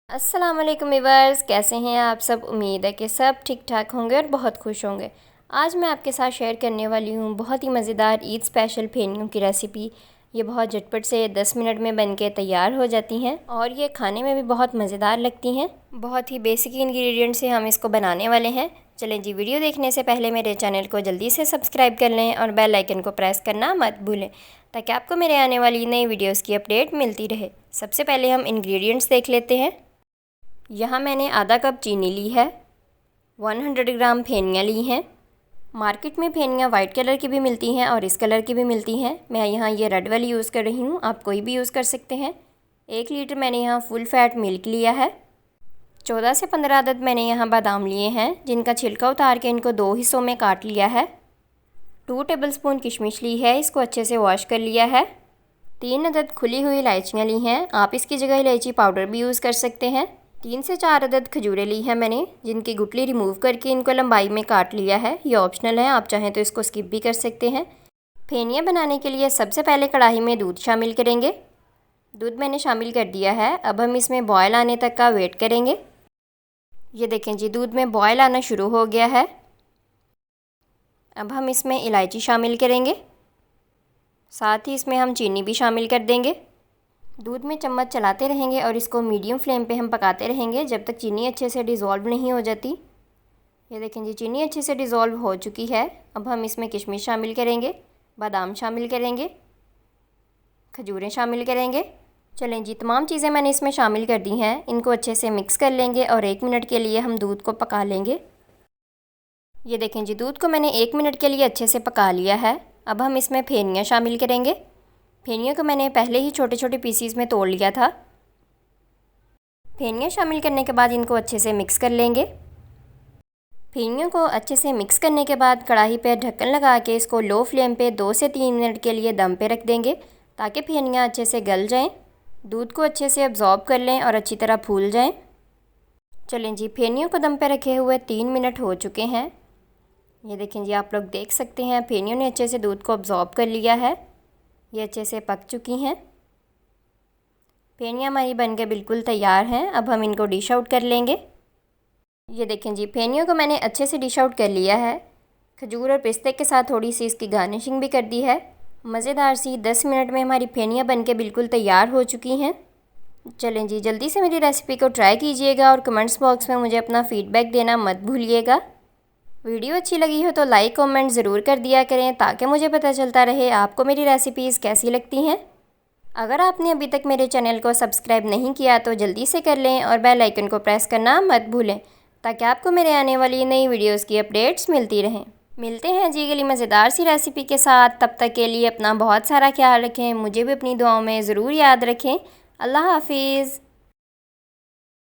अस्सलाम वालेकुम व्यूअर्स, कैसे हैं आप सब। उम्मीद है कि सब ठीक ठाक होंगे और बहुत खुश होंगे। आज मैं आपके साथ शेयर करने वाली हूँ बहुत ही मज़ेदार ईद स्पेशल फेनियों की रेसिपी। ये बहुत झटपट से 10 मिनट में बनके तैयार हो जाती हैं और ये खाने में भी बहुत मज़ेदार लगती हैं। बहुत ही बेसिक इंग्रेडिएंट से हम इसको बनाने वाले हैं। चलें जी, वीडियो देखने से पहले मेरे चैनल को जल्दी से सब्सक्राइब कर लें और बेल आइकन को प्रेस करना मत भूलें ताकि आपको मेरे आने वाली नई वीडियोज़ की अपडेट मिलती रहे। सबसे पहले हम इंग्रेडिएंट्स देख लेते हैं। यहाँ मैंने आधा कप चीनी ली है, 100 ग्राम फेनियाँ ली हैं। मार्केट में फेनियाँ वाइट कलर की भी मिलती हैं और इस कलर की भी मिलती हैं। मैं यहाँ ये रेड वाली यूज़ कर रही हूँ, आप कोई भी यूज़ कर सकते हैं। 1 लीटर मैंने यहाँ फुल फैट मिल्क लिया है। 14 से 15 अदद मैंने यहाँ बादाम लिए हैं, जिनका छिलका उतार के इनको 2 हिस्सों में काट लिया है। 2 टेबलस्पून किशमिश ली है, इसको अच्छे से वॉश कर लिया है। 3 अदद खुली हुई इलायचियाँ ली हैं, आप इसकी जगह इलायची पाउडर भी यूज़ कर सकते हैं। 3 से 4 अदद खजूरें ली हैं मैंने, जिनकी गुठली रिमूव करके इनको लंबाई में काट लिया है। ये ऑप्शनल है, आप चाहें तो इसको स्किप भी कर सकते हैं। फेनियाँ बनाने के लिए सबसे पहले कढ़ाई में दूध शामिल करेंगे। दूध मैंने शामिल कर दिया है। अब हम इसमें बॉयल आने तक का वेट करेंगे। ये देखें जी, दूध में बॉयल आना शुरू हो गया है। अब हम इसमें इलायची शामिल करेंगे, साथ ही इसमें हम चीनी भी शामिल कर देंगे। दूध में चम्मच चलाते रहेंगे और इसको मीडियम फ्लेम पे हम पकाते रहेंगे जब तक चीनी अच्छे से डिज़ोल्व नहीं हो जाती। ये देखें जी, चीनी अच्छे से डिज़ोल्व हो चुकी है। अब हम इसमें किशमिश शामिल करेंगे, बादाम शामिल करेंगे, खजूरें शामिल करेंगे। चलें जी, तमाम चीज़ें मैंने इसमें शामिल कर दी हैं। इनको अच्छे से मिक्स कर लेंगे और 1 मिनट के लिए हम दूध को पका लेंगे। ये देखें जी, दूध को मैंने 1 मिनट के लिए अच्छे से पका लिया है। अब हम इसमें फेनियाँ शामिल करेंगे। फेनियों को मैंने पहले ही छोटे छोटे पीसीज में तोड़ लिया था। फेनियाँ शामिल करने के बाद इनको अच्छे से मिक्स कर लेंगे। फेनियों को अच्छे से मिक्स करने के बाद कढ़ाई पर ढक्कन लगा के इसको लो फ्लेम पे 2 से 3 मिनट के लिए दम पे रख देंगे ताकि फेनियाँ अच्छे से गल जाएं, दूध को अच्छे से अब्जॉर्ब कर लें और अच्छी तरह फूल जाएं। चलें जी, फेनियों को दम पे रखे हुए 3 मिनट हो चुके हैं। ये देखें जी, आप लोग देख सकते हैं फेनियों ने अच्छे से दूध को अब्जॉर्ब कर लिया है। ये अच्छे से पक चुकी हैं। फेनियाँ हमारी बनके बिल्कुल तैयार हैं। अब हम इनको डिश आउट कर लेंगे। ये देखें जी, फेनियों को मैंने अच्छे से डिश आउट कर लिया है। खजूर और पिस्ते के साथ थोड़ी सी इसकी गार्निशिंग भी कर दी है। मज़ेदार सी 10 मिनट में हमारी फेनियाँ बनके बिल्कुल तैयार हो चुकी हैं। चलें जी, जल्दी से मेरी रेसिपी को ट्राई कीजिएगा और कमेंट्स बॉक्स में मुझे अपना फ़ीडबैक देना मत भूलिएगा। वीडियो अच्छी लगी हो तो लाइक कमेंट ज़रूर कर दिया करें ताकि मुझे पता चलता रहे आपको मेरी रेसिपीज़ कैसी लगती हैं। अगर आपने अभी तक मेरे चैनल को सब्सक्राइब नहीं किया तो जल्दी से कर लें और बेल आइकन को प्रेस करना मत भूलें ताकि आपको मेरे आने वाली नई वीडियोज़ की अपडेट्स मिलती रहें। मिलते हैं जी अगली मज़ेदार सी रेसिपी के साथ। तब तक के लिए अपना बहुत सारा ख्याल रखें, मुझे भी अपनी दुआओं में ज़रूर याद रखें। अल्लाह हाफिज़।